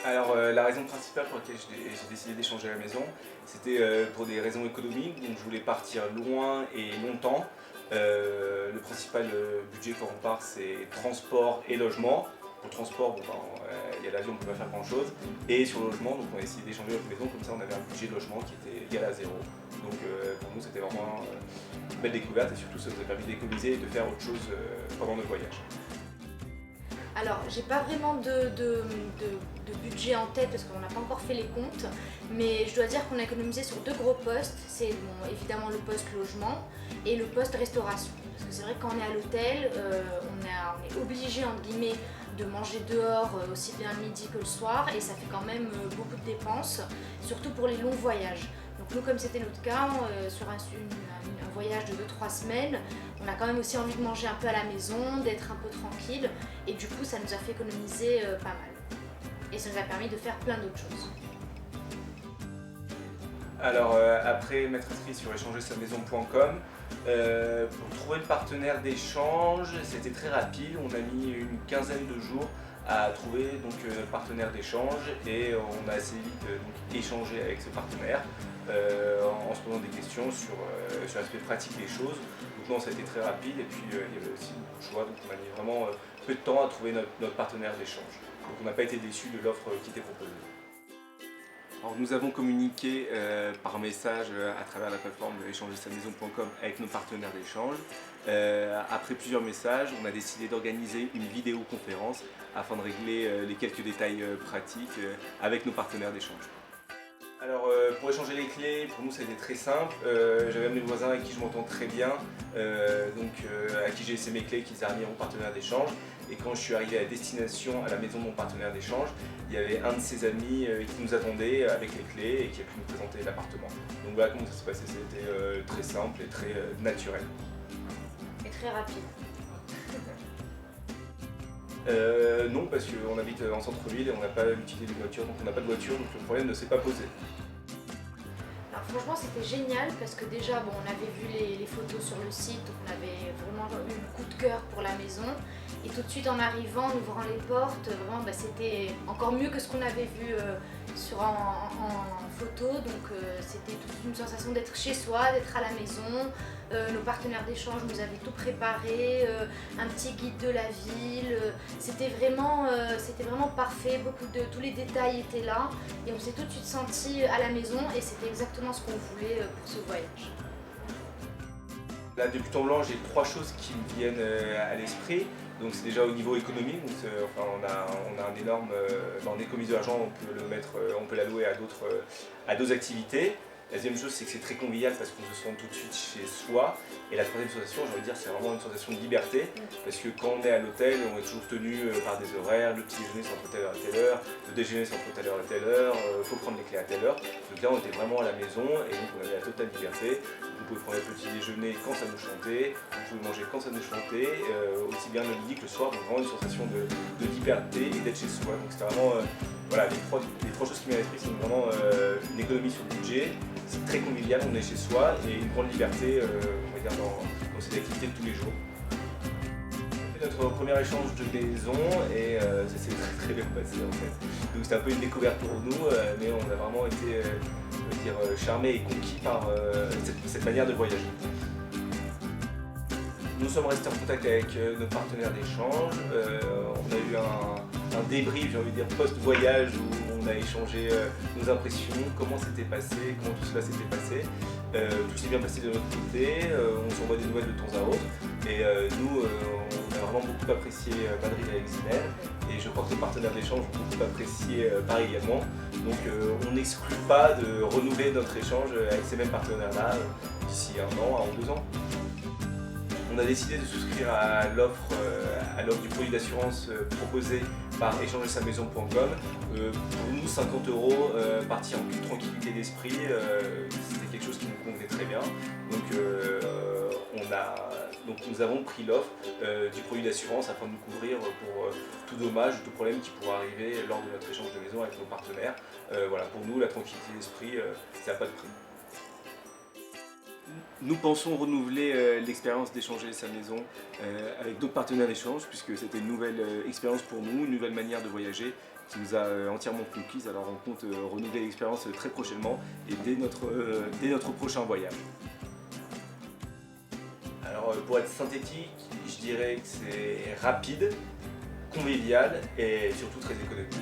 Alors la raison principale pour laquelle j'ai décidé d'échanger la maison, c'était pour des raisons économiques. Donc je voulais partir loin et longtemps. Le principal budget quand on part, c'est transport et logement. Pour le transport, bon, il y a l'avion, on ne peut pas faire grand chose. Et sur le logement, donc on a essayé d'échanger notre maison, comme ça on avait un budget de logement qui était égal à zéro. Donc pour nous c'était vraiment une belle découverte et surtout ça nous a permis d'économiser et de faire autre chose pendant notre voyage. Alors, j'ai pas vraiment de budget en tête parce qu'on n'a pas encore fait les comptes, mais je dois dire qu'on a économisé sur deux gros postes. C'est bon, évidemment le poste logement et le poste restauration. Parce que c'est vrai que quand on est à l'hôtel, on est obligé entre guillemets de manger dehors aussi bien le midi que le soir et ça fait quand même beaucoup de dépenses, surtout pour les longs voyages. Donc nous, comme c'était notre cas, sur un voyage de 2-3 semaines, on a quand même aussi envie de manger un peu à la maison, d'être un peu tranquille et du coup ça nous a fait économiser pas mal. Et ça nous a permis de faire plein d'autres choses. Alors après m'être inscrit sur échangersa-maison.com, pour trouver le partenaire d'échange, c'était très rapide. On a mis une quinzaine de jours à trouver donc, le partenaire d'échange et on a assez vite donc, échangé avec ce partenaire en se posant des questions sur l'aspect pratique des choses. Donc non, ça a été très rapide et puis il y avait aussi beaucoup de choix, donc on a mis vraiment peu de temps à trouver notre partenaire d'échange. Donc on n'a pas été déçus de l'offre qui était proposée. Alors, nous avons communiqué par message à travers la plateforme échangersa-maison.com avec nos partenaires d'échange. Après plusieurs messages, on a décidé d'organiser une vidéoconférence afin de régler les quelques détails pratiques avec nos partenaires d'échange. Alors pour échanger les clés, pour nous ça a été très simple. J'avais mes voisins avec qui je m'entends très bien, à qui j'ai laissé mes clés, qu'ils avaient mis mon partenaire d'échange. Et quand je suis arrivé à destination, à la maison de mon partenaire d'échange, il y avait un de ses amis qui nous attendait avec les clés et qui a pu nous présenter l'appartement. Donc voilà comment ça s'est passé, c'était très simple et très naturel. Et très rapide. Non, parce qu'on habite en centre-ville et on n'a pas l'utilité d'une voiture, donc on n'a pas de voiture, donc le problème ne s'est pas posé. Alors franchement c'était génial parce que déjà bon, on avait vu les photos sur le site, donc on avait vraiment eu le coup de cœur pour la maison et tout de suite en arrivant, en ouvrant les portes, vraiment c'était encore mieux que ce qu'on avait vu en photo, donc c'était toute une sensation d'être chez soi, d'être à la maison. Nos partenaires d'échange nous avaient tout préparé, un petit guide de la ville, c'était vraiment parfait, tous les détails étaient là et on s'est tout de suite senti à la maison et c'était exactement ce qu'on voulait pour ce voyage. Là, de but en blanc, j'ai trois choses qui me viennent à l'esprit. Donc c'est déjà au niveau économique, donc, on a un énorme, on économise de l'argent, on peut l'allouer à d'autres activités. La deuxième chose, c'est que c'est très convivial parce qu'on se sent tout de suite chez soi. Et la troisième sensation, j'ai envie de dire, c'est vraiment une sensation de liberté. Parce que quand on est à l'hôtel, on est toujours tenu par des horaires. Le petit déjeuner, c'est entre telle heure et telle heure. Le déjeuner, c'est entre telle heure et telle heure. Il faut prendre les clés à telle heure. Donc là, on était vraiment à la maison et donc on avait la totale liberté. Vous pouvez prendre le petit déjeuner quand ça nous chantait. Vous pouvez manger quand ça nous chantait. Aussi bien le midi que le soir. Donc vraiment une sensation de liberté et d'être chez soi. Donc c'était vraiment voilà, les trois choses qui m'ont à l'esprit, c'est vraiment une économie sur le budget. C'est très convivial, on est chez soi et une grande liberté on va dire, dans cette activité de tous les jours. On a fait notre premier échange de maison et ça s'est très bien passé en fait. Donc c'était un peu une découverte pour nous, mais on a vraiment été charmés et conquis par cette manière de voyager. Nous sommes restés en contact avec nos partenaires d'échange. On a eu un débrief, j'ai envie de dire, post-voyage où on a échangé nos impressions, comment c'était passé, comment tout cela s'était passé. Tout s'est bien passé de notre côté, on s'envoie des nouvelles de temps à autre. Et nous, on a vraiment beaucoup apprécié Madrid avec Zinel. Et je crois que les partenaires d'échange ont beaucoup apprécié Paris également. Donc on n'exclut pas de renouveler notre échange avec ces mêmes partenaires-là d'ici 1 an, 1 ou 2 ans. On a décidé de souscrire à l'offre du produit d'assurance proposé par échangersa-maison.com. Pour nous, 50 € partir en toute tranquillité d'esprit, c'était quelque chose qui nous convenait très bien. Donc nous avons pris l'offre du produit d'assurance afin de nous couvrir pour tout dommage ou tout problème qui pourrait arriver lors de notre échange de maison avec nos partenaires. Voilà, pour nous, la tranquillité d'esprit, ça n'a pas de prix. Nous pensons renouveler l'expérience d'échanger sa maison avec d'autres partenaires d'échange puisque c'était une nouvelle expérience pour nous, une nouvelle manière de voyager qui nous a entièrement conquise. Alors on compte renouveler l'expérience très prochainement et dès notre prochain voyage. Alors pour être synthétique, je dirais que c'est rapide, convivial et surtout très économique.